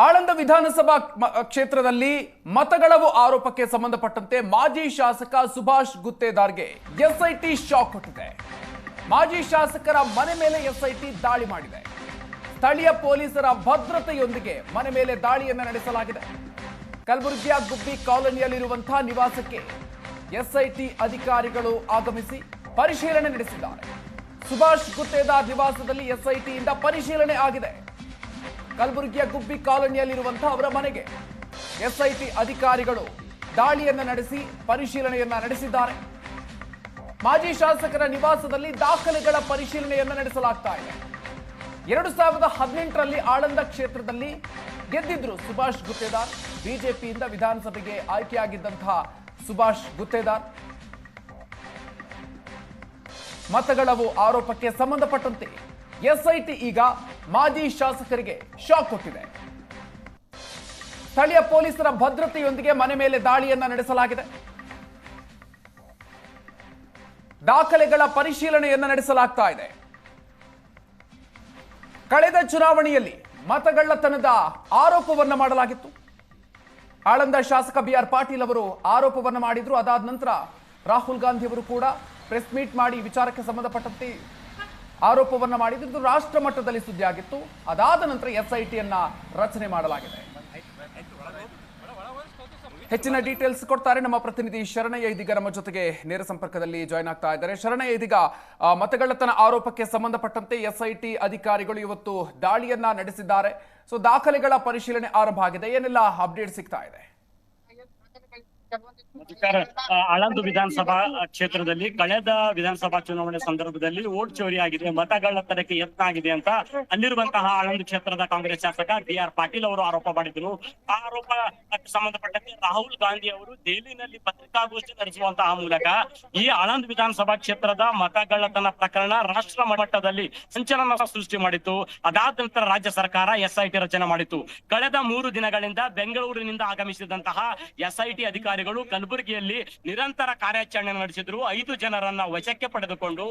ಆಳಂದ ವಿಧಾನಸಭಾ ಕ್ಷೇತ್ರದಲ್ಲಿ ಮತಗಳವು ಆರೋಪಕ್ಕೆ ಸಂಬಂಧಪಟ್ಟಂತೆ ಮಾಜಿ ಶಾಸಕ ಸುಭಾಷ್ ಗುತ್ತೇದಾರ್ಗೆ ಎಸ್ಐಟಿ ಶಾಕ್ ಕೊಟ್ಟಿದೆ. ಮಾಜಿ ಶಾಸಕರ ಮನೆ ಮೇಲೆ ಎಸ್ಐಟಿ ದಾಳಿ ಮಾಡಿದೆ. ಸ್ಥಳೀಯ ಪೊಲೀಸರ ಭದ್ರತೆಯೊಂದಿಗೆ ಮನೆ ಮೇಲೆ ದಾಳಿಯನ್ನು ನಡೆಸಲಾಗಿದೆ. ಕಲಬುರಗಿಯ ಗುಬ್ಬಿ ಕಾಲೋನಿಯಲ್ಲಿರುವಂತಹ ನಿವಾಸಕ್ಕೆ ಎಸ್ಐಟಿ ಅಧಿಕಾರಿಗಳು ಆಗಮಿಸಿ ಪರಿಶೀಲನೆ ನಡೆಸಿದ್ದಾರೆ. ಸುಭಾಷ್ ಗುತ್ತೇದಾರ್ ನಿವಾಸದಲ್ಲಿ ಎಸ್ಐಟಿಯಿಂದ ಪರಿಶೀಲನೆ ಆಗಿದೆ. ಕಲಬುರಗಿಯ ಗುಬ್ಬಿ ಕಾಲೋನಿಯಲ್ಲಿರುವಂತಹ ಅವರ ಮನೆಗೆ ಎಸ್ಐಟಿ ಅಧಿಕಾರಿಗಳು ದಾಳಿಯನ್ನು ನಡೆಸಿ ಪರಿಶೀಲನೆಯನ್ನ ನಡೆಸಿದ್ದಾರೆ. ಮಾಜಿ ಶಾಸಕರ ನಿವಾಸದಲ್ಲಿ ದಾಖಲೆಗಳ ಪರಿಶೀಲನೆಯನ್ನು ನಡೆಸಲಾಗ್ತಾ ಇದೆ. 2018ರಲ್ಲಿ ಆಳಂದ ಕ್ಷೇತ್ರದಲ್ಲಿ ಗೆದ್ದಿದ್ರು ಸುಭಾಷ್ ಗುತ್ತೇದಾರ್. ಬಿಜೆಪಿಯಿಂದ ವಿಧಾನಸಭೆಗೆ ಆಯ್ಕೆಯಾಗಿದ್ದಂತಹ ಸುಭಾಷ್ ಗುತ್ತೇದಾರ್ ಮತಗಳವು ಆರೋಪಕ್ಕೆ ಸಂಬಂಧಪಟ್ಟಂತೆ ಎಸ್ಐಟಿ ಈಗ ಮಾಜಿ ಶಾಸಕರಿಗೆ ಶಾಕ್ ಕೊಟ್ಟಿದೆ. ಸ್ಥಳೀಯ ಪೊಲೀಸರ ಭದ್ರತೆಯೊಂದಿಗೆ ಮನೆ ಮೇಲೆ ದಾಳಿಯನ್ನ ನಡೆಸಲಾಗಿದೆ. ದಾಖಲೆಗಳ ಪರಿಶೀಲನೆಯನ್ನ ನಡೆಸಲಾಗ್ತಾ ಇದೆ. ಕಳೆದ ಚುನಾವಣೆಯಲ್ಲಿ ಮತಗಳ್ಳತನದ ಆರೋಪವನ್ನ ಮಾಡಲಾಗಿತ್ತು. ಆಳಂದ ಶಾಸಕ BR ಪಾಟೀಲ್ ಅವರು ಆರೋಪವನ್ನ ಮಾಡಿದ್ರು. ಅದಾದ ನಂತರ ರಾಹುಲ್ ಗಾಂಧಿ ಅವರು ಕೂಡ ಪ್ರೆಸ್ ಮೀಟ್ ಮಾಡಿ ವಿಚಾರಕ್ಕೆ ಸಂಬಂಧಪಟ್ಟಂತೆ ಆರೋಪವನ್ನ ಮಾಡಿದ್ದು ರಾಷ್ಟ್ರ ಮಟ್ಟದಲ್ಲಿ ಸುದ್ದಿ ಆಗಿತ್ತು. ಅದಾದ ನಂತರ ಎಸ್ಐಟಿಯನ್ನ ರಚನೆ ಮಾಡಲಾಗಿದೆ. ಹೆಚ್ಚಿನ ಡೀಟೇಲ್ಸ್ ಕೊಡ್ತಾರೆ ನಮ್ಮ ಪ್ರತಿನಿಧಿ ಶರಣಯ್ಯ. ಇದೀಗ ನಮ್ಮ ಜೊತೆಗೆ ನೇರ ಸಂಪರ್ಕದಲ್ಲಿ ಜಾಯ್ನ್ ಆಗ್ತಾ ಇದ್ದಾರೆ. ಶರಣಯ್ಯ, ಇದೀಗ ಮತಗಳ್ಳತನ ಆರೋಪಕ್ಕೆ ಸಂಬಂಧಪಟ್ಟಂತೆ ಎಸ್ಐಟಿ ಅಧಿಕಾರಿಗಳು ಇವತ್ತು ದಾಳಿಯನ್ನ ನಡೆಸಿದ್ದಾರೆ. ಸೊ ದಾಖಲೆಗಳ ಪರಿಶೀಲನೆ ಆರಂಭ ಆಗಿದೆ. ಏನೆಲ್ಲ ಅಪ್ಡೇಟ್ ಸಿಗ್ತಾ ಇದೆ? ಆಳಂದ ವಿಧಾನಸಭಾ ಕ್ಷೇತ್ರದಲ್ಲಿ ಕಳೆದ ವಿಧಾನಸಭಾ ಚುನಾವಣೆ ಸಂದರ್ಭದಲ್ಲಿ ವೋಟ್ ಚೋರಿ ಆಗಿದೆ, ಮತಗಳ್ಳತನಕ್ಕೆ ಯತ್ನ ಆಗಿದೆ ಅಂತ ಅಲ್ಲಿರುವಂತಹ ಆಳಂದ ಕ್ಷೇತ್ರದ ಕಾಂಗ್ರೆಸ್ ಶಾಸಕ BR ಪಾಟೀಲ್ ಅವರು ಆರೋಪ ಮಾಡಿದ್ರು. ಆ ಆರೋಪಕ್ಕೆ ಸಂಬಂಧಪಟ್ಟಂತೆ ರಾಹುಲ್ ಗಾಂಧಿ ಅವರು ದೆಹಲಿನಲ್ಲಿ ಪತ್ರಿಕಾಗೋಷ್ಠಿ ನಡೆಸುವಂತಹ ಮೂಲಕ ಈ ಆಳಂದ ವಿಧಾನಸಭಾ ಕ್ಷೇತ್ರದ ಮತಗಳ್ಳತನ ಪ್ರಕರಣ ರಾಷ್ಟ್ರ ಮಟ್ಟದಲ್ಲಿ ಸಂಚಲನ ಸೃಷ್ಟಿ ಮಾಡಿತ್ತು. ಅದಾದ ನಂತರ ರಾಜ್ಯ ಸರ್ಕಾರ ಎಸ್ಐಟಿ ರಚನೆ ಮಾಡಿತ್ತು. ಕಳೆದ 3 ದಿನಗಳಿಂದ ಬೆಂಗಳೂರಿನಿಂದ ಆಗಮಿಸಿದಂತಹ ಎಸ್ಐಟಿ ಅಧಿಕಾರಿಗಳು ಕಲಬುರಗಿಯಲ್ಲಿ ನಿರಂತರ ಕಾರ್ಯಾಚರಣೆ ನಡೆಸಿದ್ರು. 5 ಜನರನ್ನ ವಶಕ್ಕೆ ಪಡೆದುಕೊಂಡು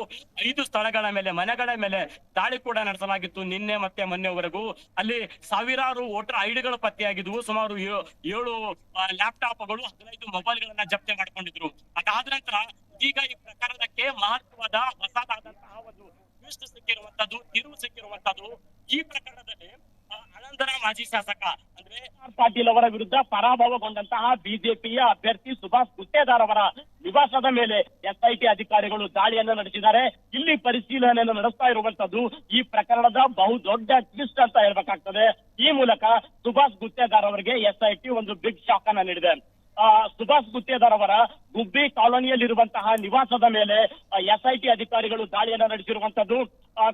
5 ಸ್ಥಳಗಳ ಮೇಲೆ, ಮನೆಗಳ ಮೇಲೆ ದಾಳಿ ಕೂಡ ನಡೆಸಲಾಗಿತ್ತು. ನಿನ್ನೆ ಮತ್ತೆ ಮೊನ್ನೆವರೆಗೂ ಅಲ್ಲಿ ಸಾವಿರಾರು ವೋಟರ್ ಐಡಿಗಳು ಪತ್ತೆಯಾಗಿದ್ವು. ಸುಮಾರು 7 ಲ್ಯಾಪ್ಟಾಪ್ಗಳು, 15 ಮೊಬೈಲ್ಗಳನ್ನ ಜಪ್ತಿ ಮಾಡಿಕೊಂಡಿದ್ರು. ಅದಾದ ನಂತರ ಈಗ ಈ ಪ್ರಕರಣಕ್ಕೆ ಮಹತ್ವದ ಹೊಸದಾದಂತಹ ಒಂದು ಟ್ವಿಸ್ಟ್ ಸಿಕ್ಕಿರುವಂತದ್ದು, ತಿರುವು ಸಿಕ್ಕಿರುವಂತದ್ದು. ಈ ಪ್ರಕರಣದಲ್ಲಿ ಆಳಂದರ ಮಾಜಿ ಶಾಸಕ ಅಂದ್ರೆ ಪಾಟೀಲ್ ಅವರ ವಿರುದ್ಧ ಪರಾಭವಗೊಂಡಂತಹ ಬಿಜೆಪಿಯ ಅಭ್ಯರ್ಥಿ ಸುಭಾಷ್ ಗುತ್ತೇದಾರ್ ಅವರ ನಿವಾಸದ ಮೇಲೆ ಎಸ್ಐಟಿ ಅಧಿಕಾರಿಗಳು ದಾಳಿಯನ್ನು ನಡೆಸಿದ್ದಾರೆ. ಇಲ್ಲಿ ಪರಿಶೀಲನೆಯನ್ನು ನಡೆಸ್ತಾ ಇರುವಂತದ್ದು ಈ ಪ್ರಕರಣದ ಬಹುದೊಡ್ಡ ಟ್ವಿಸ್ಟ್ ಅಂತ ಹೇಳ್ಬೇಕಾಗ್ತದೆ. ಈ ಮೂಲಕ ಸುಭಾಷ್ ಗುತ್ತೇದಾರ್ ಅವರಿಗೆ ಎಸ್ಐಟಿ ಒಂದು ಬಿಗ್ ಶಾಕ್ ಅನ್ನ ನೀಡಿದೆ. ಸುಭಾಷ್ ಗುತ್ತೇದಾರ್ ಅವರ ಗುಬ್ಬಿ ಕಾಲೋನಿಯಲ್ಲಿರುವಂತಹ ನಿವಾಸದ ಮೇಲೆ ಎಸ್ಐಟಿ ಅಧಿಕಾರಿಗಳು ದಾಳಿಯನ್ನು ನಡೆಸಿರುವಂತದ್ದು.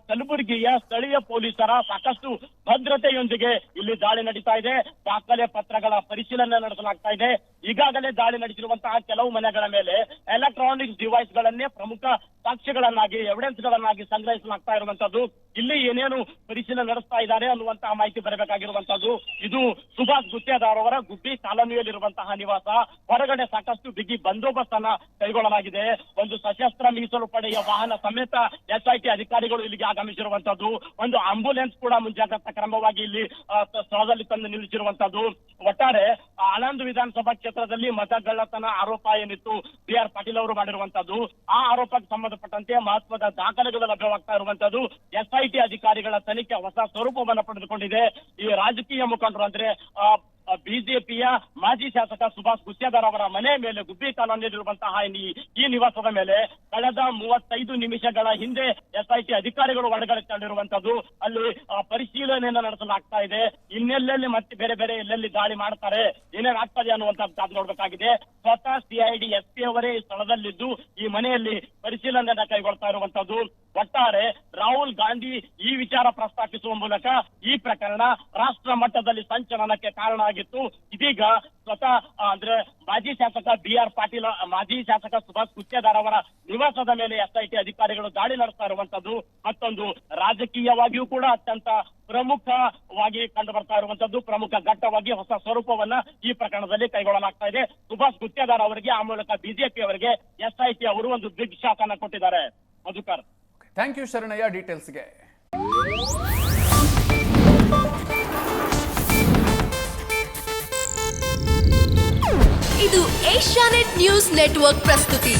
ಕಲಬುರಗಿಯ ಸ್ಥಳೀಯ ಪೊಲೀಸರ ಸಾಕಷ್ಟು ಭದ್ರತೆಯೊಂದಿಗೆ ಇಲ್ಲಿ ದಾಳಿ ನಡೀತಾ ಇದೆ. ದಾಖಲೆ ಪತ್ರಗಳ ಪರಿಶೀಲನೆ ನಡೆಸಲಾಗ್ತಾ ಇದೆ. ಈಗಾಗಲೇ ದಾಳಿ ನಡೆಸಿರುವಂತಹ ಕೆಲವು ಮನೆಗಳ ಮೇಲೆ ಎಲೆಕ್ಟ್ರಾನಿಕ್ಸ್ ಡಿವೈಸ್ ಗಳನ್ನೇ ಪ್ರಮುಖ ಸಾಕ್ಷ್ಯಗಳನ್ನಾಗಿ, ಎವಿಡೆನ್ಸ್ ಗಳನ್ನಾಗಿ ಸಂಗ್ರಹಿಸಲಾಗ್ತಾ ಇರುವಂತದ್ದು. ಇಲ್ಲಿ ಏನೇನು ಪರಿಶೀಲನೆ ನಡೆಸ್ತಾ ಇದ್ದಾರೆ ಅನ್ನುವಂತಹ ಮಾಹಿತಿ ಬರಬೇಕಾಗಿರುವಂತದ್ದು. ಇದು ಸುಭಾಷ್ ಗುತ್ತೇದಾರ್ ಅವರ ಗುಬ್ಬಿ ಕಾಲೋನಿಯಲ್ಲಿರುವಂತಹ ನಿವಾಸ. ಹೊರಗಡೆ ಸಾಕಷ್ಟು ಬಿಗಿ ಬಂದೋಬಸ್ತ್ ಅನ್ನ ಕೈಗೊಳ್ಳಲಾಗಿದೆ. ಒಂದು ಸಶಸ್ತ್ರ ಮೀಸಲು ಪಡೆಯ ವಾಹನ ಸಮೇತ ಎಸ್ಐಟಿ ಅಧಿಕಾರಿಗಳು ಇಲ್ಲಿಗೆ ಆಗಮಿಸಿರುವಂತದ್ದು. ಒಂದು ಆಂಬುಲೆನ್ಸ್ ಕೂಡ ಮುಂಜಾಗ್ರತಾ ಕ್ರಮವಾಗಿ ಇಲ್ಲಿ ಸ್ಥಳದಲ್ಲಿ ತಂದು ನಿಲ್ಲಿಸಿರುವಂತದ್ದು. ಒಟ್ಟಾರೆ ಆಳಂದ ವಿಧಾನಸಭಾ ಕ್ಷೇತ್ರದಲ್ಲಿ ಮತಗಳ್ಳತನ ಆರೋಪ ಏನಿತ್ತು BR ಪಾಟೀಲ್ ಅವರು ಮಾಡಿರುವಂತದ್ದು, ಆ ಆರೋಪಕ್ಕೆ ಸಂಬಂಧಪಟ್ಟಂತೆ ಮಹತ್ವದ ದಾಖಲೆಗಳು ಲಭ್ಯವಾಗ್ತಾ ಇರುವಂತದ್ದು. ಎಸ್ಐಟಿ ಅಧಿಕಾರಿಗಳ ತನಿಖೆ ಹೊಸ ಸ್ವರೂಪವನ್ನು ಪಡೆದುಕೊಂಡಿದೆ. ಈ ರಾಜಕೀಯ ಮುಖಂಡರು ಅಂದ್ರೆ ಬಿಜೆಪಿಯ ಮಾಜಿ ಶಾಸಕ ಸುಭಾಷ್ ಗುತ್ತೇದಾರ್ ಅವರ ಮನೆ ಮೇಲೆ, ಗುಬ್ಬಿ ಕಾಲೋನಿಯಲ್ಲಿರುವಂತಹ ಈ ನಿವಾಸದ ಮೇಲೆ ಕಳೆದ 35 ನಿಮಿಷಗಳ ಹಿಂದೆ ಎಸ್ಐಟಿ ಅಧಿಕಾರಿಗಳು ಒಳಗಡೆ ತಂದಿರುವಂತದ್ದು. ಅಲ್ಲಿ ಪರಿಶೀಲನೆಯನ್ನು ನಡೆಸಲಾಗ್ತಾ ಇದೆ. ಇನ್ನೆಲ್ಲೆಲ್ಲಿ ಮತ್ತೆ ಬೇರೆ ಬೇರೆ ಎಲ್ಲೆಲ್ಲಿ ದಾಳಿ ಮಾಡ್ತಾರೆ, ಏನೇನಾಗ್ತದೆ ಅನ್ನುವಂಥದ್ದು ನೋಡ್ಬೇಕಾಗಿದೆ. ಸ್ವತಃ CID SP ಅವರೇ ಈ ಸ್ಥಳದಲ್ಲಿದ್ದು ಈ ಮನೆಯಲ್ಲಿ ಪರಿಶೀಲನೆಯನ್ನ ಕೈಗೊಳ್ತಾ ಇರುವಂತದ್ದು. ಒಟ್ಟಾರೆ ರಾಹುಲ್ ಗಾಂಧಿ ಈ ವಿಚಾರ ಪ್ರಸ್ತಾಪಿಸುವ ಮೂಲಕ ಈ ಪ್ರಕರಣ ರಾಷ್ಟ್ರ ಮಟ್ಟದಲ್ಲಿ ಸಂಚಲನಕ್ಕೆ ಕಾರಣ ಆಗಿತ್ತು. ಇದೀಗ ಸ್ವತಃ ಅಂದ್ರೆ ಮಾಜಿ ಶಾಸಕ BR ಪಾಟೀಲ್, ಮಾಜಿ ಶಾಸಕ ಸುಭಾಷ್ ಗುತ್ತೇದಾರ್ ಅವರ ನಿವಾಸದ ಮೇಲೆ ಎಸ್ಐಟಿ ಅಧಿಕಾರಿಗಳು ದಾಳಿ ನಡೆಸ್ತಾ ಇರುವಂತದ್ದು ಮತ್ತೊಂದು ರಾಜಕೀಯವಾಗಿಯೂ ಕೂಡ ಅತ್ಯಂತ ಪ್ರಮುಖವಾಗಿ ಕಂಡು ಬರ್ತಾ ಇರುವಂತದ್ದು. ಪ್ರಮುಖ ಘಟ್ಟವಾಗಿ ಹೊಸ ಸ್ವರೂಪವನ್ನ ಈ ಪ್ರಕರಣದಲ್ಲಿ ಕೈಗೊಳ್ಳಲಾಗ್ತಾ ಇದೆ. ಸುಭಾಷ್ ಗುತ್ತೇದಾರ್ ಅವರಿಗೆ, ಆ ಮೂಲಕ ಬಿಜೆಪಿ ಅವರಿಗೆ ಎಸ್ಐಟಿ ಅವರು ಒಂದು ಬಿಗ್ ಶಾಕ್ ಅನ್ನ ಕೊಟ್ಟಿದ್ದಾರೆ. ಮಧುಕರ್, ಥ್ಯಾಂಕ್ ಯು ಶರಣಯ್ಯ ಡೀಟೇಲ್ಸ್ಗೆ. ಇದು ಏಷ್ಯಾನೆಟ್ ನ್ಯೂಸ್ ನೆಟ್ವರ್ಕ್ ಪ್ರಸ್ತುತಿ.